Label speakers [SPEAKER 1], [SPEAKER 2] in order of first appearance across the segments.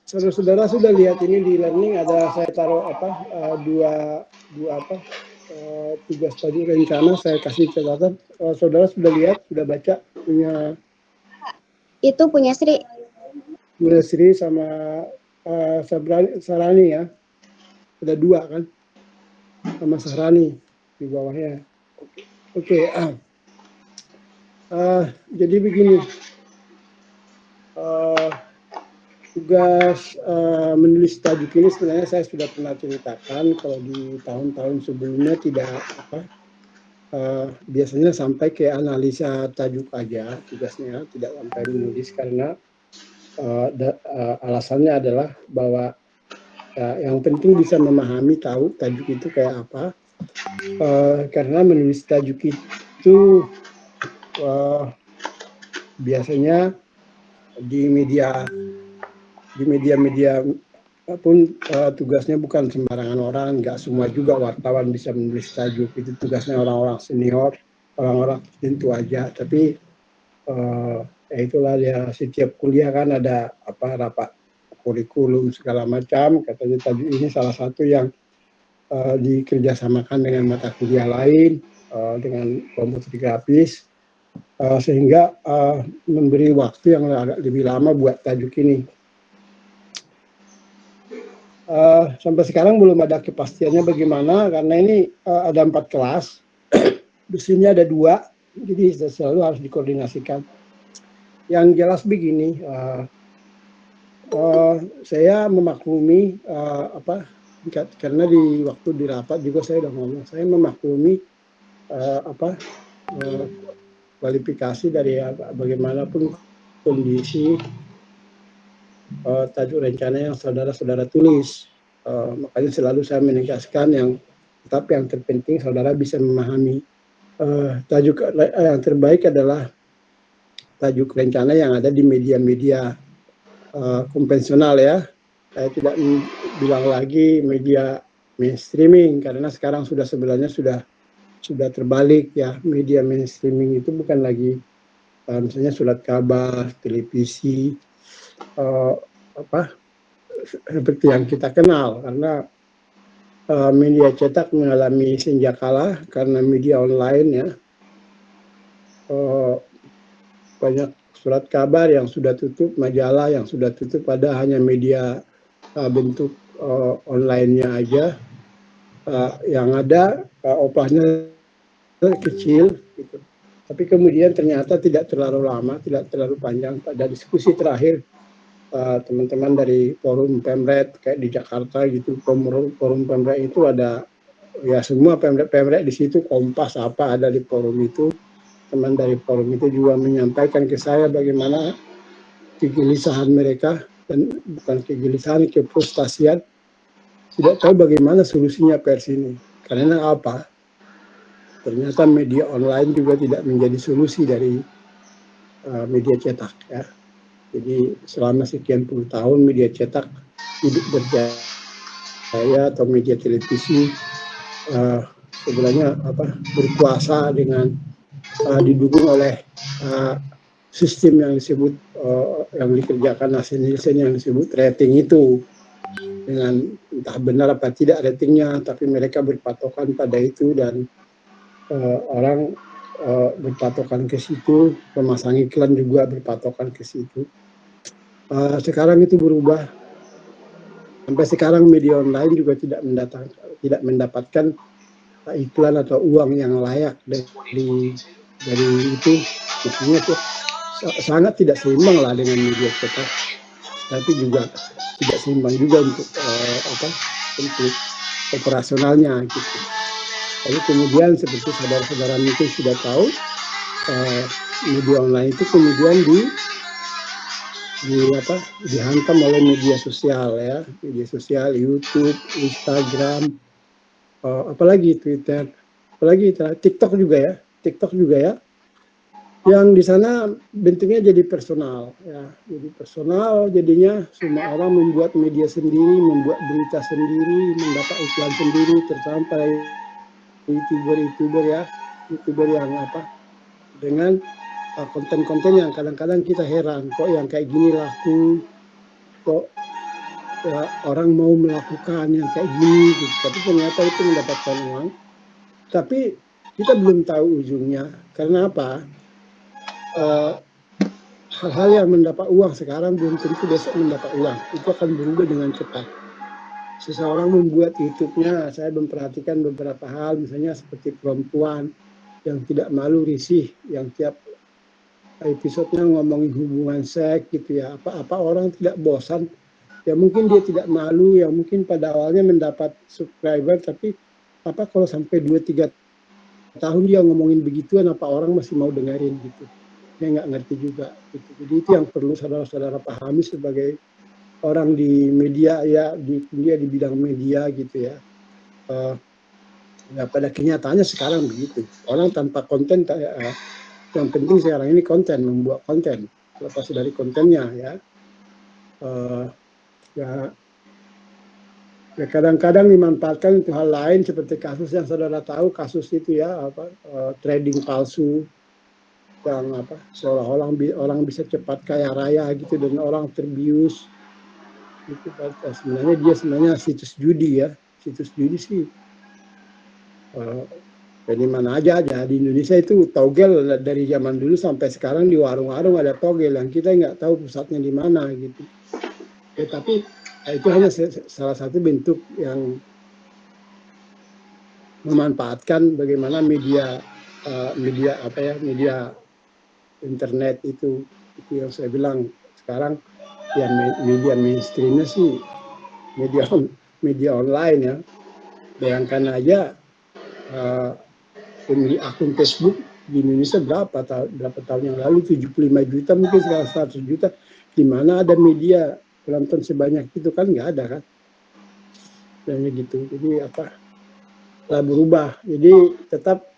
[SPEAKER 1] saudara-saudara sudah lihat ini di learning ada saya taruh dua tugas tadi rencana saya kasih catatan. Saudara sudah lihat, sudah baca punya
[SPEAKER 2] Itu punya Sri.
[SPEAKER 1] Sri sama Sarani ya. Ada dua kan, sama Sarani di bawahnya. Oke. Jadi begini, tugas menulis tajuk ini sebenarnya saya sudah pernah ceritakan kalau di tahun-tahun sebelumnya tidak biasanya sampai ke analisa tajuk aja tugasnya, tidak sampai menulis karena alasannya adalah bahwa yang penting bisa memahami tahu tajuk itu kayak apa, karena menulis tajuk itu biasanya di media pun tugasnya bukan sembarangan orang, nggak semua juga wartawan bisa menulis tajuk, itu tugasnya orang-orang senior, orang-orang tertentu aja. Tapi ya itulah ya, setiap kuliah kan ada rapat kurikulum segala macam, katanya tajuk ini salah satu yang dikerjasamakan dengan mata kuliah lain, dengan komputer grafis, sehingga memberi waktu yang agak lebih lama buat tajuk ini. Sampai sekarang belum ada kepastiannya bagaimana, karena ini ada 4 kelas, di sini ada 2, jadi selalu harus dikoordinasikan. Yang jelas begini, saya memaklumi karena di waktu di rapat juga saya udah ngomong, saya memaklumi kualifikasi dari bagaimanapun kondisi tajuk rencana yang saudara-saudara tulis. Makanya selalu saya menegaskan yang terpenting saudara bisa memahami. Tajuk yang terbaik adalah tajuk rencana yang ada di media-media konvensional ya. Saya tidak bilang lagi media mainstreaming, karena sekarang sebenarnya sudah terbalik ya. Media mainstreaming itu bukan lagi misalnya surat kabar, televisi, seperti yang kita kenal, karena media cetak mengalami senjakala karena media online ya. Banyak surat kabar yang sudah tutup, majalah yang sudah tutup, pada hanya media bentuk online-nya aja. Yang ada oplahnya kecil gitu. Tapi kemudian ternyata tidak terlalu lama, tidak terlalu panjang. Pada diskusi terakhir teman-teman dari forum Pemret kayak di Jakarta gitu, forum Pemret itu ada ya semua Pemret di situ, Kompas apa ada di forum itu. Teman dari forum itu juga menyampaikan ke saya bagaimana kegelisahan mereka, dan bukan kegelisahan, kefrustasian, tidak tahu bagaimana solusinya pers ini. Karena apa? Ternyata media online juga tidak menjadi solusi dari media cetak ya. Jadi selama sekian puluh tahun media cetak hidup berjaya, atau media televisi sebenarnya berkuasa dengan didukung oleh sistem yang disebut yang dikerjakan Nielsen yang disebut rating itu. Dengan entah benar apa tidak ratingnya, tapi mereka berpatokan pada itu, dan orang berpatokan ke situ, pemasang iklan juga berpatokan ke situ. Sekarang itu berubah. Sampai sekarang media online juga tidak mendapatkan iklan atau uang yang layak dari itu. Maksudnya sangat tidak seimbang lah dengan media cetak, tapi juga tidak seimbang juga untuk untuk operasionalnya gitu. Lalu kemudian seperti saudara-saudara mungkin sudah tahu, media online itu kemudian dihantam oleh media sosial ya, media sosial, YouTube, Instagram, apalagi Twitter, apalagi TikTok juga ya, yang di sana bentuknya jadi personal ya, jadi personal, jadinya semua orang membuat media sendiri, membuat berita sendiri, mendapat iklan sendiri, terutama para youtuber yang dengan konten-konten yang kadang-kadang kita heran, kok yang kayak gini laku, kok ya, orang mau melakukan yang kayak gini gitu. Tapi ternyata itu mendapatkan uang. Tapi kita belum tahu ujungnya. Karena apa? Hal-hal yang mendapat uang sekarang belum tentu besok mendapat uang. Itu akan berubah dengan cepat. Seseorang membuat YouTube-nya, saya memperhatikan beberapa hal, misalnya seperti perempuan yang tidak malu risih, yang tiap episodenya ngomongin hubungan seks gitu ya. Apa orang tidak bosan? Ya mungkin dia tidak malu, yang mungkin pada awalnya mendapat subscriber, tapi kalau sampai 2-3 tahun dia ngomongin begituan, apa orang masih mau dengerin gitu? Dia nggak ngerti juga gitu. Jadi itu yang perlu saudara-saudara pahami sebagai orang di media ya, dia di bidang media gitu ya. Ya pada kenyataannya sekarang begitu. Orang tanpa konten, yang penting sekarang ini konten, membuat konten. Lepas dari kontennya ya, ya kadang-kadang dimanfaatkan untuk hal lain seperti kasus yang saudara tahu, kasus itu ya, trading palsu, yang seolah-olah orang bisa cepat kaya raya gitu dan orang terbius itu. Sebenarnya dia situs judi ya, situs judi sih di mana aja di Indonesia itu togel dari zaman dulu sampai sekarang di warung-warung ada togel yang kita nggak tahu pusatnya di mana gitu. Tapi itu hanya salah satu bentuk yang memanfaatkan bagaimana media internet itu yang saya bilang sekarang ya, media mainstreamnya sih media online ya. Bayangkan aja pemilik akun Facebook di Indonesia berapa tahun yang lalu, 75 juta, mungkin sekarang 100 juta. Di mana ada media penonton sebanyak itu? Kan nggak ada kan, dan gitu. Jadi telah berubah. Jadi tetap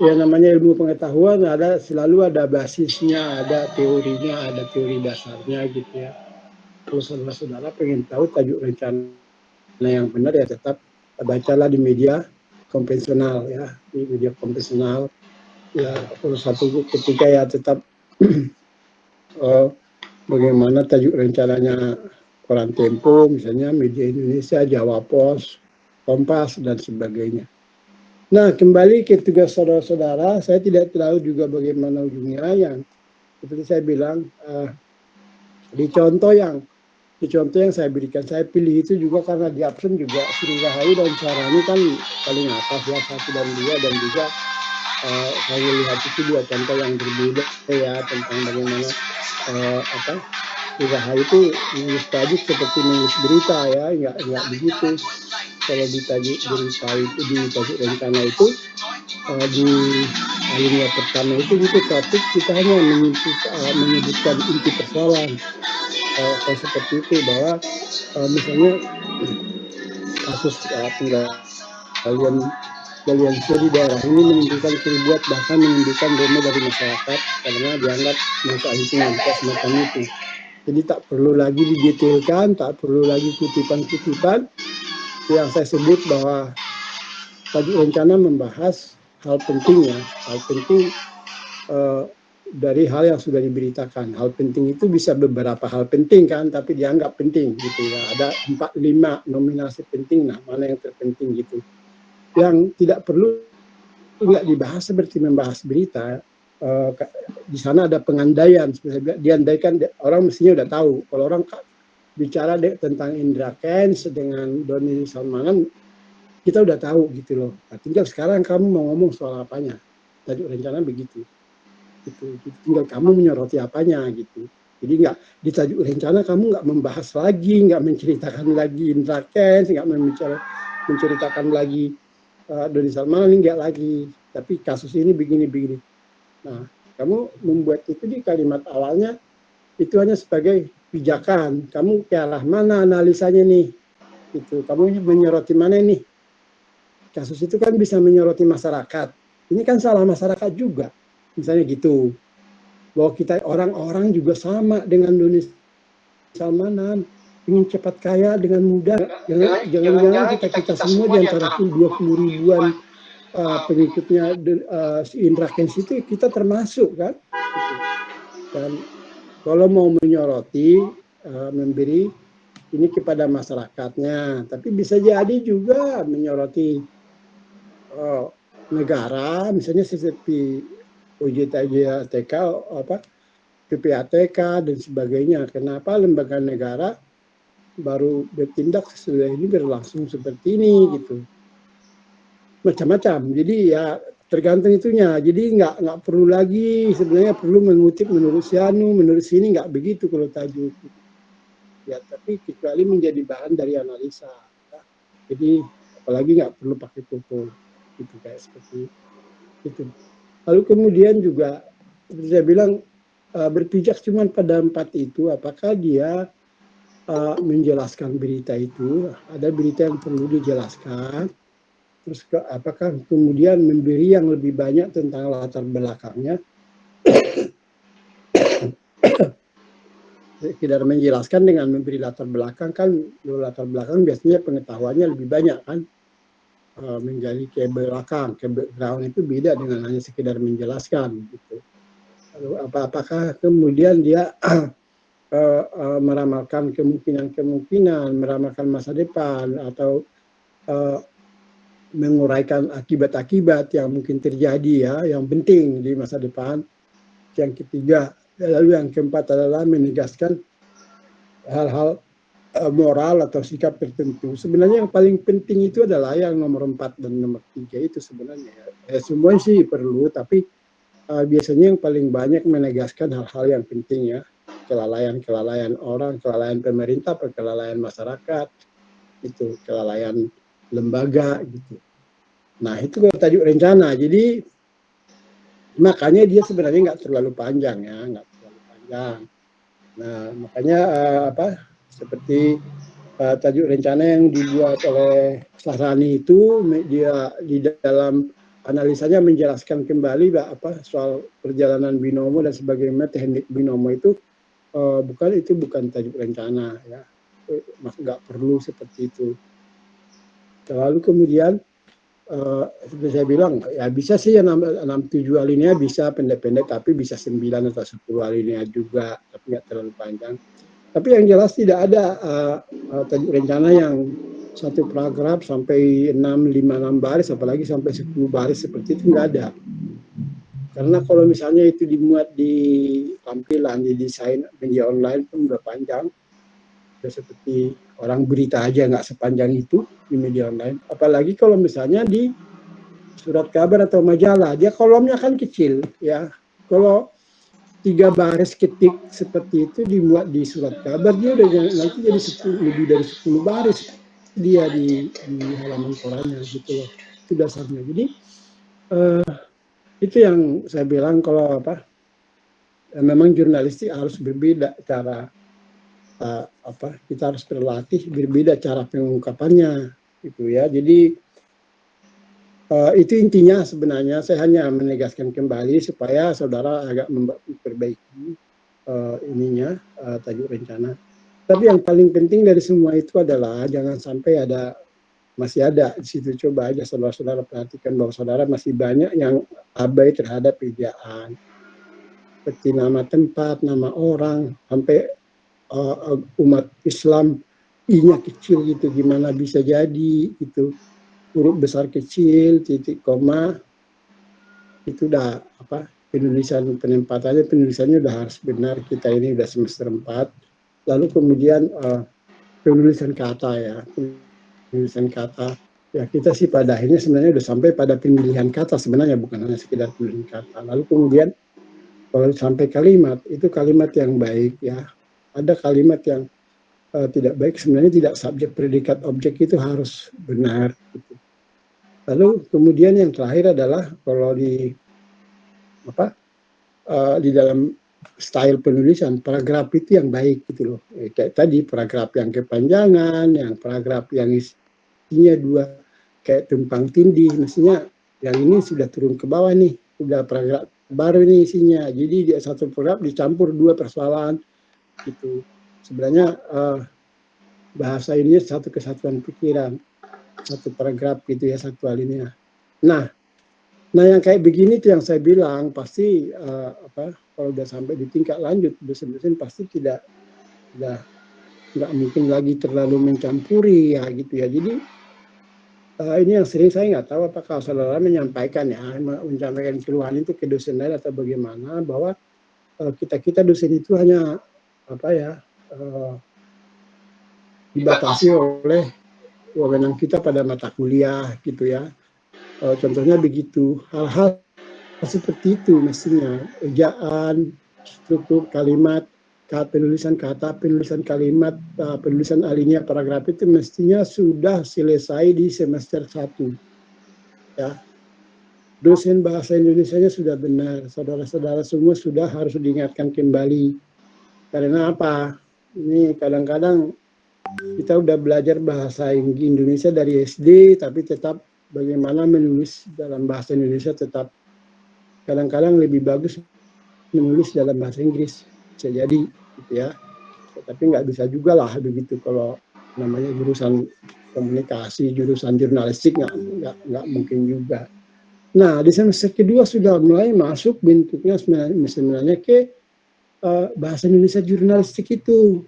[SPEAKER 1] ya, namanya ilmu pengetahuan selalu ada basisnya, ada teorinya, ada teori dasarnya gitu ya. Kalau saudara-saudara pengen tahu tajuk rencana yang benar ya tetap bacalah di media konvensional ya, di media konvensional ya. Kalau satu ketika ya tetap bagaimana tajuk rencananya koran Tempo misalnya, Media Indonesia, Jawa Pos, Kompas dan sebagainya. Nah, kembali ke tugas saudara-saudara, saya tidak tahu juga bagaimana ujungnya. Yang seperti saya bilang, di contoh yang saya berikan, saya pilih itu juga karena di absen juga Sri Rahayu dan Sarani kan paling atas ya, 1 dan 2, dan juga saya lihat itu 2 contoh yang berbeda ya, tentang bagaimana Sri Rahayu itu menulis tajuk seperti menulis berita ya, nggak begitu. Kalau di tajuk berita itu, di tajuk rencana itu, di alinea pertama itu topik kita hanya menyebutkan inti persoalan, seperti itu, bahwa misalnya kasus penggalian di daerah ini menimbulkan keributan, bahkan menimbulkan demo dari masyarakat karena dianggap merusak lingkungan, semacam itu. Jadi tak perlu lagi didetailkan, tak perlu lagi kutipan-kutipan. Yang saya sebut bahwa tajuk rencana membahas hal penting ya, hal penting dari hal yang sudah diberitakan. Hal penting itu bisa beberapa hal penting kan, tapi dianggap penting gitu ya. Ada 4-5 nominasi penting, nah mana yang terpenting gitu. Yang tidak perlu nggak dibahas seperti membahas berita. Di sana ada pengandaian, diandaikan orang mestinya udah tahu. Kalau orang bicara tentang Indra Kents dengan Doni Salmanan, kita udah tahu gitu loh. Nah, tinggal sekarang kamu mau ngomong soal apanya. Tajuk rencana begitu. Gitu. Tinggal kamu menyoroti apanya gitu. Jadi nggak di tajuk rencana kamu nggak membahas lagi, nggak menceritakan lagi Indra Kents, nggak menceritakan lagi Doni Salmanan, nggak lagi. Tapi kasus ini begini. Nah, kamu membuat itu di kalimat awalnya itu hanya sebagai pijakan. Kamu ke arah mana analisanya nih? Itu kamu menyoroti mana nih? Kasus itu kan bisa menyoroti masyarakat. Ini kan salah masyarakat juga. Misalnya gitu. Bahwa kita orang-orang juga sama dengan Doni Salmanan. Ingin cepat kaya dengan mudah. Jangan-jangan kita semua di antara 20 ribuan pengikutnya si Indra Kents itu kita termasuk kan. Dan kalau mau menyoroti, memberi ini kepada masyarakatnya, tapi bisa jadi juga menyoroti negara, misalnya seperti UJTK, PPATK dan sebagainya. Kenapa lembaga negara baru bertindak sesudah ini berlangsung seperti ini gitu, macam-macam. Jadi ya tergantung itunya. Jadi nggak perlu lagi sebenarnya perlu mengutip menurut Sianu, menurut sini nggak begitu kalau tajuk. Ya tapi kecuali menjadi bahan dari analisa. Ya. Jadi apalagi nggak perlu pakai foto gitu kayak seperti itu. Lalu kemudian juga seperti saya bilang berpijak cuma pada 4 itu, apakah dia menjelaskan berita itu, ada berita yang perlu dijelaskan, terus apakah kemudian memberi yang lebih banyak tentang latar belakangnya, sekedar menjelaskan dengan memberi latar belakang kan, latar belakang biasanya pengetahuannya lebih banyak kan, menggali ke belakang, ke background itu beda dengan hanya sekedar menjelaskan gitu. Lalu apakah kemudian dia meramalkan kemungkinan, meramalkan masa depan, atau menguraikan akibat-akibat yang mungkin terjadi ya, yang penting di masa depan. Yang ketiga, lalu yang keempat adalah menegaskan hal-hal moral atau sikap tertentu. Sebenarnya yang paling penting itu adalah yang nomor 4 dan nomor 3 itu sebenarnya. Semua sih perlu, tapi biasanya yang paling banyak menegaskan hal-hal yang penting ya. Kelalaian orang, kelalaian pemerintah, kelalaian masyarakat, itu kelalaian lembaga gitu. Nah itu tajuk rencana. Jadi makanya dia sebenarnya nggak terlalu panjang ya, nggak terlalu panjang. Nah makanya seperti tajuk rencana yang dibuat oleh Sahrani itu, dia di dalam analisanya menjelaskan kembali soal perjalanan binomo dan sebagainya, teknik binomo itu bukan tajuk rencana ya, nggak perlu seperti itu. Lalu kemudian seperti saya bilang ya bisa sih 6-7 alinea bisa pendek-pendek, tapi bisa 9 atau 10 alinea juga, tapi nggak terlalu panjang. Tapi yang jelas tidak ada tajuk rencana yang satu paragraf sampai 5-6 baris, apalagi sampai 10 baris seperti itu nggak ada. Karena kalau misalnya itu dimuat di tampilan, di desain media online pun udah panjang. Udah seperti orang berita aja nggak sepanjang itu di media online. Apalagi kalau misalnya di surat kabar atau majalah, dia kolomnya kan kecil ya. Kalau 3 baris ketik seperti itu dimuat di surat kabar, dia udah nanti jadi lebih dari 10 baris dia di halaman korannya gitu loh. Itu dasarnya. Jadi itu yang saya bilang kalau memang jurnalistik harus berbeda cara kita harus berlatih berbeda cara pengungkapannya gitu ya. Jadi itu intinya sebenarnya. Saya hanya menegaskan kembali supaya saudara agak memperbaiki tajuk rencana. Tapi yang paling penting dari semua itu adalah jangan sampai masih ada di situ. Coba aja saudara-saudara perhatikan bahwa saudara masih banyak yang abai terhadap ejaan, seperti nama tempat, nama orang, sampai umat Islam i-nya kecil gitu, gimana bisa jadi gitu, huruf besar kecil, titik koma, itu udah penulisannya udah harus benar. Kita ini udah semester 4. Lalu kemudian penulisan kata ya, kita sih pada akhirnya sebenarnya udah sampai pada pemilihan kata sebenarnya, bukan hanya sekedar pemilihan kata. Lalu kemudian kalau sampai kalimat, itu kalimat yang baik ya. Ada kalimat yang tidak baik, sebenarnya tidak subjek, predikat, objek itu harus benar gitu. Lalu kemudian yang terakhir adalah kalau di dalam style penulisan, paragraf itu yang baik gitu loh. Kayak tadi paragraf yang kepanjangan, yang paragraf yang isinya 2 kayak tumpang tindih, mestinya yang ini sudah turun ke bawah nih, udah paragraf baru nih isinya. Jadi dia satu paragraf dicampur 2 persoalan gitu. Sebenarnya bahasa ini satu kesatuan pikiran, satu paragraf gitu ya, satu alinea. Nah yang kayak begini tuh yang saya bilang pasti kalau udah sampai di tingkat lanjut dosen-dosen pasti tidak nggak mungkin lagi terlalu mencampuri ya gitu ya. Jadi ini yang sering saya nggak tahu apakah saudara menyampaikan ya, menyampaikan keluhan itu ke dosen lain atau bagaimana, bahwa kita dosen itu hanya apa ya, dibatasi oleh wewenang kita pada mata kuliah gitu ya. Contohnya begitu, hal-hal seperti itu mestinya ejaan, struktur kalimat, penulisan kata, penulisan kalimat, penulisan alinea paragraf itu mestinya sudah selesai di semester 1 ya. Dosen bahasa Indonesianya sudah benar, saudara-saudara semua sudah harus diingatkan kembali. Karena apa? Ini kadang-kadang kita udah belajar bahasa Indonesia dari SD, tapi tetap bagaimana menulis dalam bahasa Indonesia tetap kadang-kadang lebih bagus menulis dalam bahasa Inggris, bisa jadi gitu ya. Tapi nggak bisa juga lah begitu kalau namanya jurusan komunikasi, jurusan jurnalistik nggak mungkin juga. Nah, di semester kedua sudah mulai masuk bentuknya sebenarnya ke bahasa Indonesia jurnalistik itu.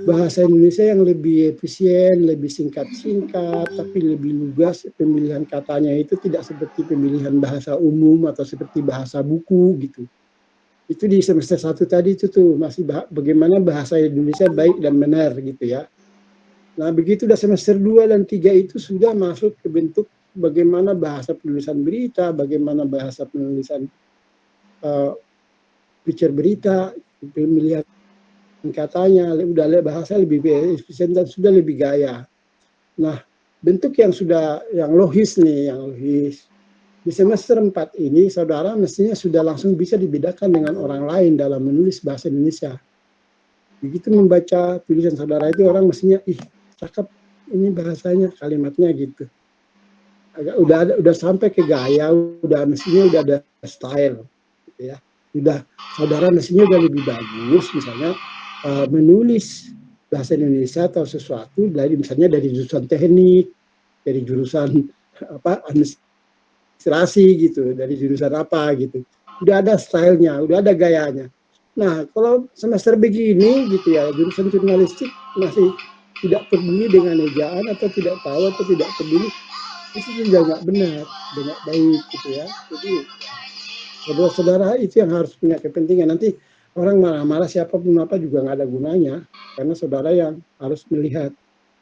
[SPEAKER 1] Bahasa Indonesia yang lebih efisien, lebih singkat-singkat, tapi lebih lugas. Pemilihan katanya itu tidak seperti pemilihan bahasa umum atau seperti bahasa buku gitu. Itu di semester 1 tadi itu tuh masih bagaimana bahasa Indonesia baik dan benar gitu ya. Nah, begitu udah semester 2 dan 3 itu sudah masuk ke bentuk bagaimana bahasa penulisan berita, bagaimana bahasa penulisan feature berita, pemilihan katanya, udah bahasa lebih efisien dan sudah lebih gaya. Nah, bentuk yang sudah, yang logis nih, yang logis. Di semester 4 ini, saudara mestinya sudah langsung bisa dibedakan dengan orang lain dalam menulis bahasa Indonesia. Begitu membaca tulisan saudara itu, orang mestinya, ih, cakep, ini bahasanya, kalimatnya gitu. Udah sampai ke gaya, mestinya udah ada style, gitu ya. Udah, saudara mestinya udah lebih bagus, misalnya menulis bahasa Indonesia atau sesuatu dari misalnya dari jurusan teknik, dari jurusan administrasi gitu, dari jurusan apa gitu. Udah ada stylenya, udah ada gayanya. Nah, kalau semester begini gitu ya, jurusan jurnalistik masih tidak peduli dengan ejaan atau tidak tahu atau tidak peduli, itu juga nggak benar, nggak baik gitu ya. Jadi saudara-saudara itu yang harus punya kepentingan. Nanti orang marah-marah siapapun apa juga nggak ada gunanya, karena saudara yang harus melihat,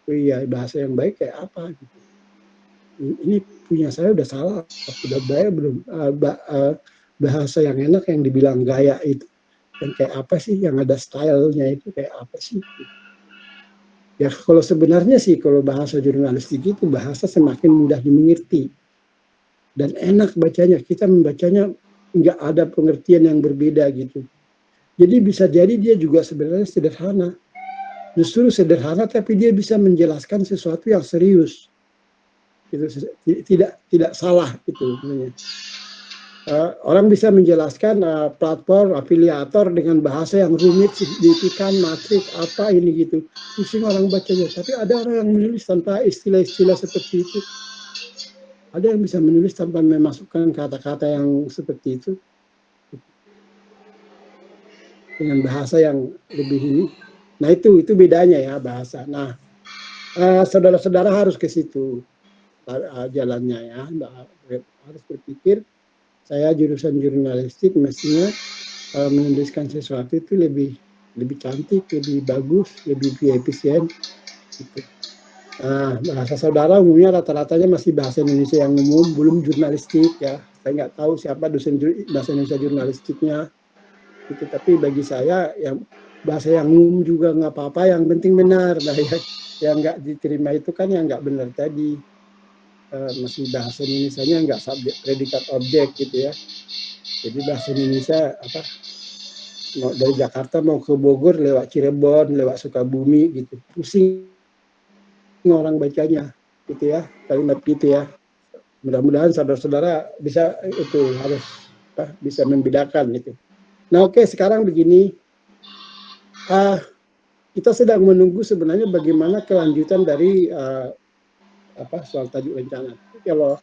[SPEAKER 1] oh iya bahasa yang baik kayak apa gitu. Ini punya saya udah salah, udah baik belum, bahasa yang enak yang dibilang gaya itu, dan kayak apa sih yang ada stylenya itu kayak apa sih? Ya kalau sebenarnya sih kalau bahasa jurnalistik itu bahasa semakin mudah dimengerti dan enak bacanya, kita membacanya nggak ada pengertian yang berbeda gitu. Jadi bisa jadi dia juga sebenarnya sederhana. Justru sederhana tapi dia bisa menjelaskan sesuatu yang serius. Gitu, tidak salah gitu. Orang bisa menjelaskan platform afiliator dengan bahasa yang rumit, signifikan, matrik, apa ini gitu. Pusing orang bacanya. Tapi ada orang yang menulis tanpa istilah-istilah seperti itu. Ada yang bisa menulis tanpa memasukkan kata-kata yang seperti itu. Dengan bahasa yang lebih ini. Nah itu bedanya ya bahasa. Nah saudara-saudara harus ke situ jalannya ya. Harus berpikir saya jurusan jurnalistik mestinya menuliskan sesuatu itu lebih cantik, lebih bagus, lebih efisien. Gitu. Nah bahasa saudara umumnya rata-ratanya masih bahasa Indonesia yang umum, belum jurnalistik ya. Saya nggak tahu siapa dosen bahasa Indonesia jurnalistiknya. Gitu. Tapi bagi saya yang bahasa yang umum juga nggak apa-apa, yang penting benar. Nah yang nggak diterima itu kan yang nggak benar tadi, masih bahasa Indonesia-nya nggak subjek predikat objek gitu ya. Jadi bahasa Indonesia apa, mau dari Jakarta mau ke Bogor lewat Cirebon, lewat Sukabumi gitu, pusing orang bacanya gitu ya, kalimat gitu ya. Mudah-mudahan saudara-saudara bisa itu harus bisa membedakan gitu. Nah oke, sekarang begini, kita sedang menunggu sebenarnya bagaimana kelanjutan dari soal tajuk rencana. Kalau